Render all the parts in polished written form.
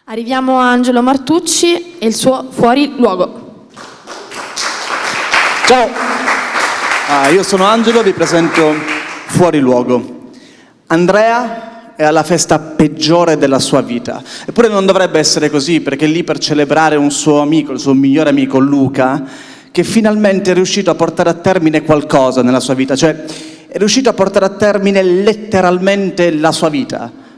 Arriviamo a Angelo Martucci e il suo Fuori Luogo. Ciao, io sono Angelo, vi presento Fuori Luogo. Andrea è alla festa peggiore della sua vita, eppure non dovrebbe essere così, perché è lì per celebrare un suo amico, il suo migliore amico Luca, che finalmente è riuscito a portare a termine qualcosa nella sua vita, cioè è riuscito a portare a termine letteralmente la sua vita.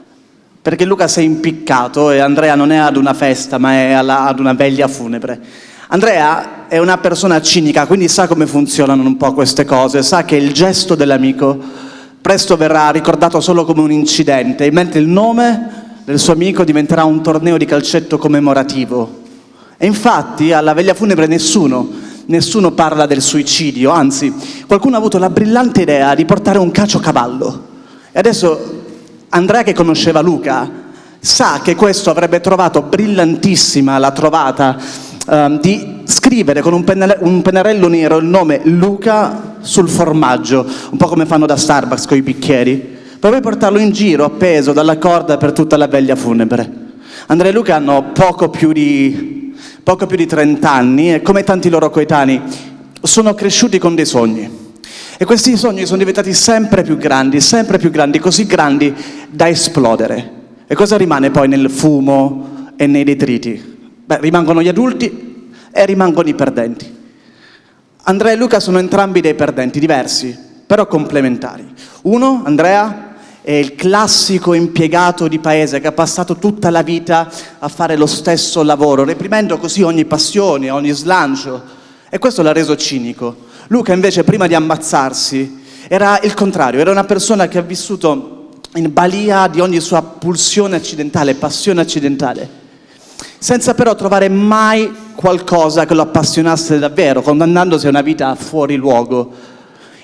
Perché Luca si è impiccato e Andrea non è ad una festa, ma è ad una veglia funebre. Andrea è una persona cinica, quindi sa come funzionano un po' queste cose, sa che il gesto dell'amico presto verrà ricordato solo come un incidente, mentre il nome del suo amico diventerà un torneo di calcetto commemorativo. E infatti alla veglia funebre nessuno parla del suicidio, anzi qualcuno ha avuto la brillante idea di portare un caciocavallo. E adesso Andrea, che conosceva Luca, sa che questo avrebbe trovato brillantissima la trovata di scrivere con un pennarello nero il nome Luca sul formaggio, un po' come fanno da Starbucks con i bicchieri, per poi portarlo in giro appeso dalla corda per tutta la veglia funebre. Andrea e Luca hanno poco più di 30 anni e, come tanti loro coetanei, sono cresciuti con dei sogni. E questi sogni sono diventati sempre più grandi, così grandi da esplodere. E cosa rimane poi nel fumo e nei detriti? Beh, rimangono gli adulti e rimangono i perdenti. Andrea e Luca sono entrambi dei perdenti, diversi, però complementari. Uno, Andrea, è il classico impiegato di paese che ha passato tutta la vita a fare lo stesso lavoro, reprimendo così ogni passione, ogni slancio. E questo l'ha reso cinico. Luca invece, prima di ammazzarsi, era il contrario, era una persona che ha vissuto in balia di ogni sua pulsione accidentale, passione accidentale, senza però trovare mai qualcosa che lo appassionasse davvero, condannandosi a una vita fuori luogo.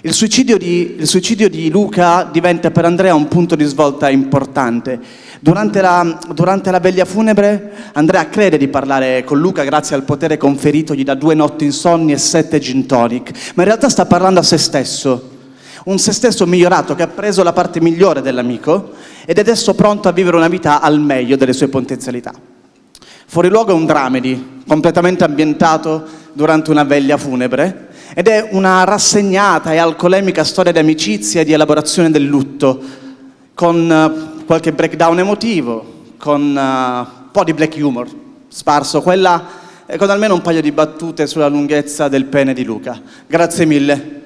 Il suicidio di Luca diventa per Andrea un punto di svolta importante. Durante la veglia funebre, Andrea crede di parlare con Luca grazie al potere conferitogli da 2 notti insonni e 7 gin tonic, ma in realtà sta parlando a se stesso. Un se stesso migliorato che ha preso la parte migliore dell'amico ed è adesso pronto a vivere una vita al meglio delle sue potenzialità. Fuori Luogo è un dramedy, completamente ambientato durante una veglia funebre, ed è una rassegnata e alcolemica storia di amicizia e di elaborazione del lutto, con qualche breakdown emotivo, con un po' di black humor sparso, quella con almeno un paio di battute sulla lunghezza del pene di Luca. Grazie mille.